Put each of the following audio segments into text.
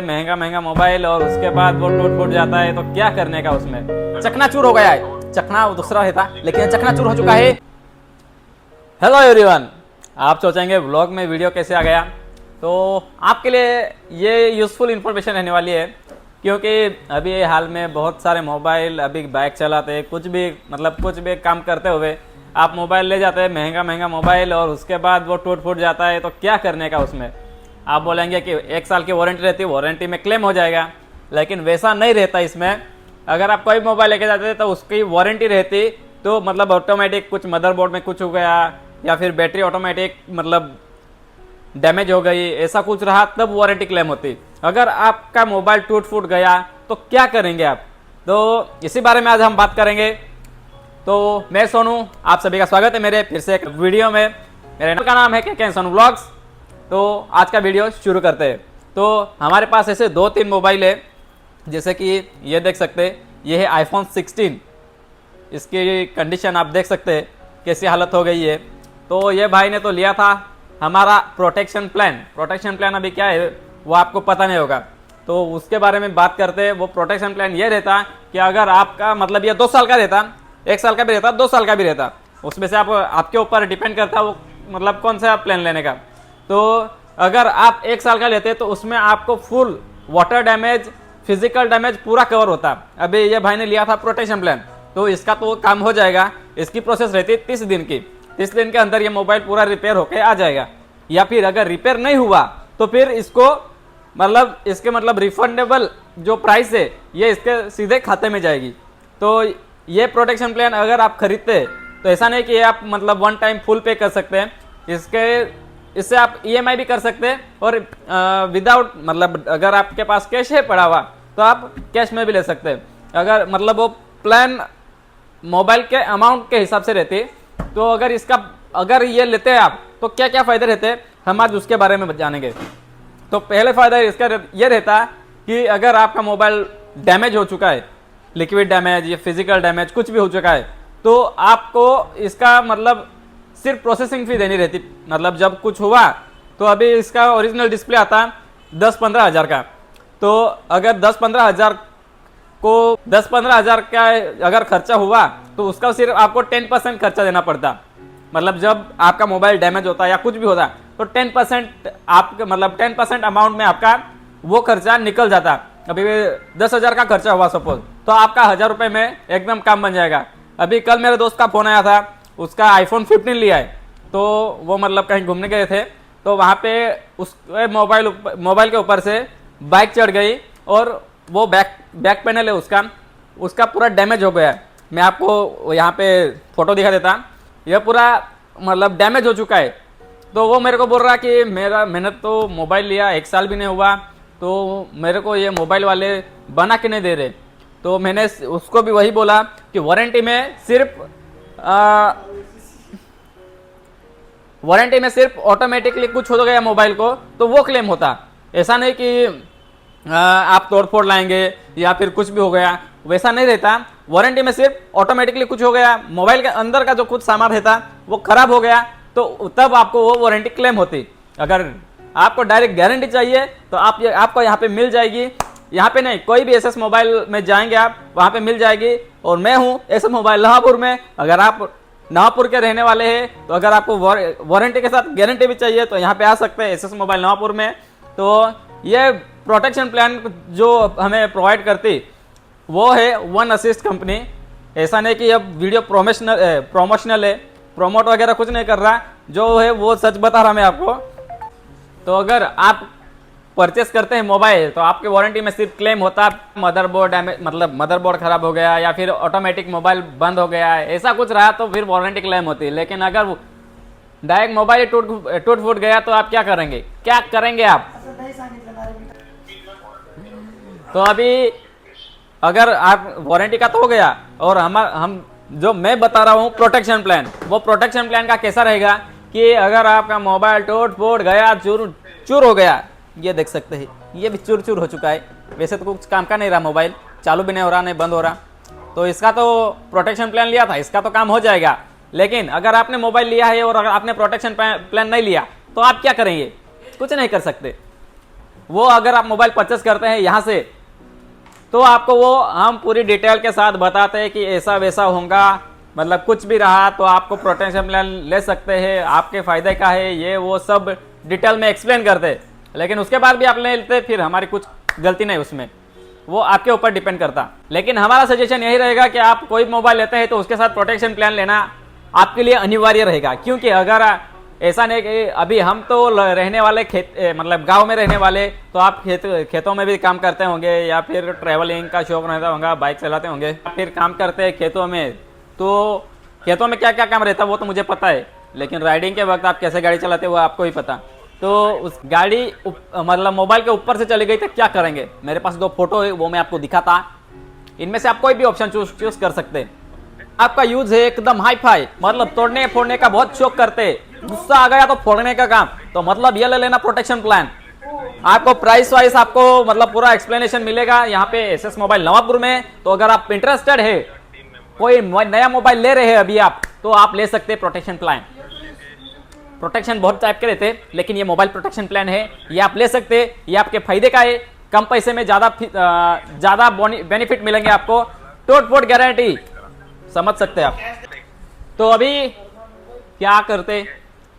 महंगा महंगा मोबाइल और उसके बाद वो टूट फूट जाता है तो क्या करने का उसमें। चकनाचूर हो गया है, चकना दूसरा है था लेकिन चकनाचूर हो चुका है। हेलो एवरीवन, आप सोचेंगे व्लॉग में वीडियो कैसे आ गया, तो आपके लिए ये यूज़फुल इन्फॉर्मेशन रहने वाली है क्योंकि अभी हाल में बहुत सारे मोबाइल, अभी बाइक चलाते कुछ भी काम करते हुए आप मोबाइल ले जाते हैं, महंगा महंगा मोबाइल, और उसके बाद वो टूट फूट जाता है तो क्या करने का उसमें। आप बोलेंगे कि 1 साल की वारंटी रहती है, वारंटी में क्लेम हो जाएगा, लेकिन वैसा नहीं रहता इसमें। अगर आप कोई मोबाइल लेके जाते हैं तो उसकी वारंटी रहती तो ऑटोमेटिक कुछ मदरबोर्ड में कुछ हो गया या फिर बैटरी ऑटोमेटिक डैमेज हो गई, ऐसा कुछ रहा तब वारंटी क्लेम होती। अगर आपका मोबाइल टूट फूट गया तो क्या करेंगे आप, तो इसी बारे में आज हम बात करेंगे। तो मैं सोनू, आप सभी का स्वागत है मेरे फिर से एक वीडियो में। मेरे चैनल का नाम है के सोनू व्लॉग्स। तो आज का वीडियो शुरू करते हैं। तो हमारे पास ऐसे 2-3 मोबाइल है, जैसे कि ये देख सकते हैं, ये है आईफोन 16। इसकी कंडीशन आप देख सकते हैं कैसी हालत हो गई है। तो ये भाई ने तो लिया था हमारा प्रोटेक्शन प्लान अभी क्या है वो आपको पता नहीं होगा, तो उसके बारे में बात करते हैं। वो प्रोटेक्शन प्लान ये रहता कि अगर आपका ये 2 साल का रहता, 1 साल का भी रहता, 2 साल का भी रहता, उसमें से आपके ऊपर डिपेंड करता वो कौन सा प्लान लेने का। तो अगर आप 1 साल का लेते तो उसमें आपको full water damage, physical damage पूरा कवर होता। अभी ये भाई ने लिया था प्रोटेक्शन प्लान, तो इसका तो काम हो जाएगा। इसकी प्रोसेस रहती है 30 दिन की। 30 दिन के अंदर ये मोबाइल पूरा रिपेयर होके आ जाएगा, या फिर अगर रिपेयर नहीं हुआ तो फिर इसको इसके रिफंडेबल जो प्राइस है ये इसके सीधे खाते में जाएगी। तो ये प्रोटेक्शन प्लान अगर आप खरीदते तो ऐसा नहीं कि आप 1 टाइम फुल पे कर सकते हैं, इससे आप EMI भी कर सकते हैं, और विदाउट अगर आपके पास कैश है पड़ा हुआ तो आप कैश में भी ले सकते हैं। अगर वो प्लान मोबाइल के अमाउंट के हिसाब से रहती, तो अगर ये लेते हैं आप तो क्या क्या फ़ायदे रहते हैं हम आज उसके बारे में जानेंगे। तो पहले फ़ायदा इसका ये रहता कि अगर आपका मोबाइल डैमेज हो चुका है, लिक्विड डैमेज या फिजिकल डैमेज कुछ भी हो चुका है, तो आपको इसका सिर्फ प्रोसेसिंग फ़ी देनी रहती। जब कुछ हुआ तो अभी इसका ओरिजिनल डिस्प्ले आता 10-15 हज़ार का, तो अगर 10-15 हज़ार का अगर खर्चा हुआ तो उसका सिर्फ आपको 10% खर्चा देना पड़ता। जब आपका मोबाइल डैमेज होता या कुछ भी होता तो 10% आपके 10% अमाउंट में आपका वो खर्चा निकल जाता। अभी 10 हज़ार का खर्चा हुआ सपोज, तो आपका 1000 रुपये में एकदम काम बन जाएगा। अभी कल मेरे दोस्त का फ़ोन आया था, उसका आईफोन 15 लिया है, तो वो कहीं घूमने गए थे, तो वहाँ पे उसके मोबाइल के ऊपर से बाइक चढ़ गई और वो बैक पैनल है उसका पूरा डैमेज हो गया। मैं आपको यहाँ पे फ़ोटो दिखा देता। यह पूरा डैमेज हो चुका है। तो वो मेरे को बोल रहा कि मैंने तो मोबाइल लिया 1 साल भी नहीं हुआ, तो मेरे को ये मोबाइल वाले बना के नहीं दे रहे। तो मैंने उसको भी वही बोला कि वारंटी में सिर्फ ऑटोमेटिकली कुछ हो गया मोबाइल को तो वो क्लेम होता। ऐसा नहीं कि आप तोड़फोड़ लाएंगे या फिर कुछ भी हो गया, वैसा नहीं रहता। वारंटी में सिर्फ ऑटोमेटिकली कुछ हो गया, मोबाइल के अंदर का जो कुछ सामान रहता वो खराब हो गया, तो तब आपको वो वारंटी क्लेम होती। अगर आपको डायरेक्ट गारंटी चाहिए तो आपको यहाँ पे मिल जाएगी। यहाँ पे नहीं, कोई भी एसएस मोबाइल में जाएंगे आप, वहाँ पे मिल जाएगी। और मैं हूँ एसएस मोबाइल नवापुर में। अगर आप नवापुर के रहने वाले हैं तो अगर आपको वारंटी के साथ गारंटी भी चाहिए तो यहाँ पे आ सकते हैं एसएस मोबाइल नवापुर में। तो ये प्रोटेक्शन प्लान जो हमें प्रोवाइड करती वो है वन असिस्ट कंपनी। ऐसा नहीं कि अब वीडियो प्रोमोशनल है, प्रोमोट वगैरह कुछ नहीं कर रहा, जो है वो सच बता रहा मैं आपको। तो अगर आप परचेस करते हैं मोबाइल तो आपके वारंटी में सिर्फ क्लेम होता मदरबोर्ड डैमेज, मदरबोर्ड खराब हो गया या फिर ऑटोमेटिक मोबाइल बंद हो गया, ऐसा कुछ रहा तो फिर वारंटी क्लेम होती है। लेकिन अगर डायरेक्ट मोबाइल टूट फूट गया तो आप क्या करेंगे आप। तो अभी अगर आप वारंटी का तो हो गया, और हम जो मैं बता रहा हूँ प्रोटेक्शन प्लान, वो प्रोटेक्शन प्लान का कैसा रहेगा कि अगर आपका मोबाइल टूट फूट गया, चूर हो गया, ये देख सकते हैं ये भी चूर हो चुका है। वैसे तो कुछ काम का नहीं रहा, मोबाइल चालू भी नहीं हो रहा, नहीं बंद हो रहा, तो इसका तो प्रोटेक्शन प्लान लिया था, इसका तो काम हो जाएगा। लेकिन अगर आपने मोबाइल लिया है और अगर आपने प्रोटेक्शन प्लान नहीं लिया तो आप क्या करेंगे, कुछ नहीं कर सकते। वो अगर आप मोबाइल परचेस करते हैं यहाँ से, तो आपको वो हम पूरी डिटेल के साथ बताते हैं कि ऐसा वैसा होगा, मतलब कुछ भी रहा तो आपको प्रोटेक्शन प्लान ले सकते हैं, आपके फ़ायदे का है ये वो सब डिटेल में एक्सप्लेन करते हैं। लेकिन उसके बाद भी आप ले लेते, फिर हमारी कुछ गलती नहीं उसमें, वो आपके ऊपर डिपेंड करता। लेकिन हमारा सजेशन यही रहेगा कि आप कोई मोबाइल लेते हैं तो उसके साथ प्रोटेक्शन प्लान लेना आपके लिए अनिवार्य रहेगा। क्योंकि अगर ऐसा नहीं कि अभी हम तो रहने वाले खेत मतलब गांव में रहने वाले, तो आप खेतों में भी काम करते होंगे या फिर ट्रैवलिंग का शौक रहता होगा, बाइक चलाते होंगे, फिर काम करते हैं खेतों में, तो खेतों में क्या क्या काम रहता है वो तो मुझे पता है, लेकिन राइडिंग के वक्त आप कैसे गाड़ी चलाते हो वो आपको ही पता। तो उस गाड़ी मतलब मोबाइल के ऊपर से चली गई तो क्या करेंगे? मेरे पास 2 फोटो है, वो मैं आपको दिखाता। इनमें से आप कोई भी ऑप्शन चूज कर सकते हैं। आपका यूज है एकदम हाई फाई, मतलब तोड़ने फोड़ने का बहुत शौक करते, गुस्सा आ गया तो फोड़ने का काम, तो मतलब ये ले लेना प्रोटेक्शन प्लान। आपको प्राइस वाइज आपको मतलब पूरा एक्सप्लेनेशन मिलेगा यहाँ पे एसएस मोबाइल नवापुर में। तो अगर आप इंटरेस्टेड है, कोई नया मोबाइल ले रहे हैं अभी आप, तो आप ले सकते हैं प्रोटेक्शन प्लान। प्रोटेक्शन बहुत टाइप के रहते हैं, लेकिन ये मोबाइल प्रोटेक्शन प्लान है, ये आप ले सकते हैं। ये आपके फायदे का है, कम पैसे में ज्यादा बेनिफिट मिलेंगे आपको, टोट फोट गारंटी, समझ सकते हैं आप। तो अभी क्या करते,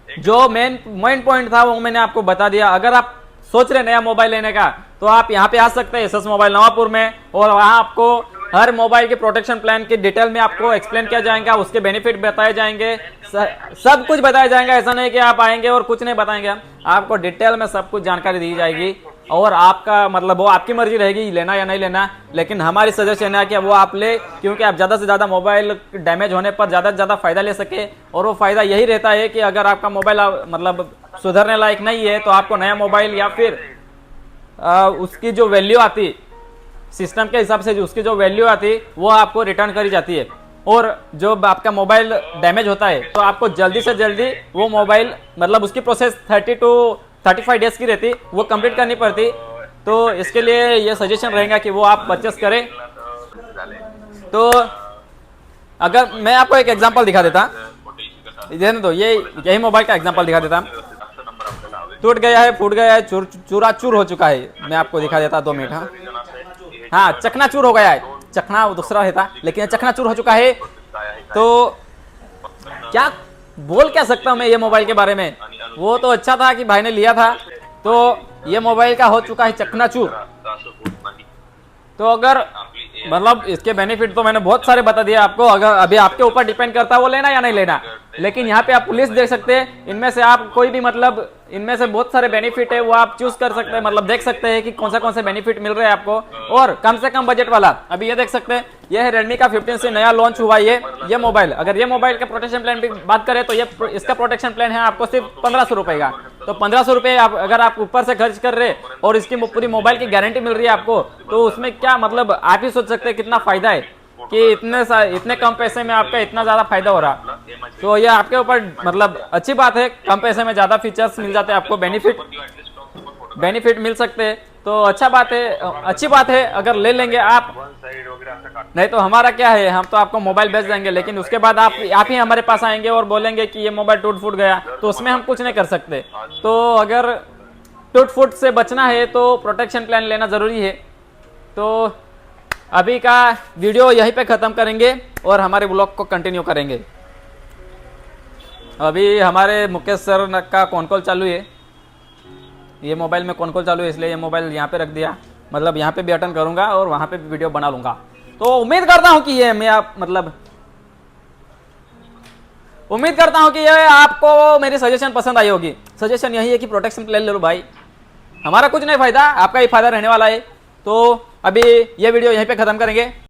जो मेन पॉइंट था वो मैंने आपको बता दिया। अगर आप सोच रहे नया मोबाइल लेने का, तो आप यहाँ पे आ सकते हैं एसएस मोबाइल नवापुर में, और वहाँ आपको हर मोबाइल के प्रोटेक्शन प्लान की डिटेल में आपको एक्सप्लेन किया जाएगा, उसके बेनिफिट बताए जाएंगे, सब कुछ बताया जाएगा। ऐसा नहीं कि आप आएंगे और कुछ नहीं बताएंगे, आपको डिटेल में सब कुछ जानकारी दी जाएगी, और आपका मतलब वो आपकी मर्जी रहेगी लेना या नहीं लेना। लेकिन हमारी सजेशन है कि वो आप ले, क्योंकि आप ज़्यादा से ज़्यादा मोबाइल डैमेज होने पर ज़्यादा से ज़्यादा फ़ायदा ले सके। और वो फ़ायदा यही रहता है कि अगर आपका मोबाइल मतलब सुधरने लायक नहीं है, तो आपको नया मोबाइल या फिर उसकी जो वैल्यू आती सिस्टम के हिसाब से, जो उसकी जो वैल्यू आती वो आपको रिटर्न करी जाती है। और जो आपका मोबाइल डैमेज होता है, तो आपको जल्दी से जल्दी वो मोबाइल मतलब उसकी प्रोसेस 30 to 35 डेज की रहती, वो कंप्लीट करनी पड़ती। तो इसके लिए ये सजेशन रहेगा कि वो आप परचेस करें। तो अगर मैं आपको एक एग्जांपल दिखा देता, तो ये यही मोबाइल का एग्जांपल दिखा देता। टूट गया है, फूट गया है, चूरा चूर हो चुका है। मैं आपको दिखा देता 2 मिनट। हाँ, चकना चूर हो गया है, चकना दूसरा रहता, लेकिन चकना चूर हो चुका है। तो क्या बोल क्या सकता हूँ मैं ये मोबाइल के बारे में? वो तो अच्छा था कि भाई ने लिया था, तो ये मोबाइल का हो चुका है चकनाचूर। तो अगर मतलब इसके बेनिफिट तो मैंने बहुत सारे बता दिए आपको, अगर अभी आपके ऊपर डिपेंड करता है वो लेना या नहीं लेना। लेकिन यहाँ पे आप लिस्ट देख सकते हैं, इनमें से आप कोई भी मतलब इनमें से बहुत सारे बेनिफिट है, वो आप चूज कर सकते हैं, मतलब देख सकते हैं कि कौन से बेनिफिट मिल रहे हैं आपको। और कम से कम बजट वाला अभी ये देख सकते हैं, ये है रेडमी का 15 से नया लॉन्च हुआ ये मोबाइल। अगर ये मोबाइल का प्रोटेक्शन प्लान की बात करें, तो ये इसका प्रोटेक्शन प्लान है आपको सिर्फ 1500 रुपए का। तो 1500 रुपए अगर आप ऊपर से खर्च कर रहे और इसकी पूरी मोबाइल की गारंटी मिल रही है आपको, तो उसमें क्या मतलब आप ही सोच सकते हैं कितना फायदा है कि इतने कम पैसे में आपका इतना ज्यादा फायदा हो रहा। तो ये आपके ऊपर मतलब अच्छी बात है, कम पैसे में ज्यादा फीचर्स मिल जाते हैं आपको, बेनिफिट मिल सकते हैं। तो अच्छी बात है अगर ले लेंगे आप। नहीं तो हमारा क्या है, हम तो आपको मोबाइल बेच देंगे, लेकिन उसके बाद आप ही हमारे पास आएंगे और बोलेंगे कि ये मोबाइल टूट फूट गया, तो उसमें हम कुछ नहीं कर सकते। तो अगर टूट फूट से बचना है तो प्रोटेक्शन प्लान लेना जरूरी है। तो अभी का वीडियो यहीं पे ख़त्म करेंगे और हमारे ब्लॉग को कंटिन्यू करेंगे। अभी हमारे मुकेश सर का कॉन कॉल चालू है, ये मोबाइल में कॉन कॉल चालू है, इसलिए ये मोबाइल यहाँ पे रख दिया। मतलब यहाँ पे भी अटेंड करूँगा और वहाँ पे भी वीडियो बना लूँगा। तो उम्मीद करता हूँ कि ये आपको मेरी सजेशन पसंद आई होगी। सजेशन यही है कि प्रोटेक्शन प्लान ले लो भाई, हमारा कुछ नहीं फायदा, आपका ही फायदा रहने वाला है। तो अभी ये वीडियो यहीं पे ख़त्म करेंगे।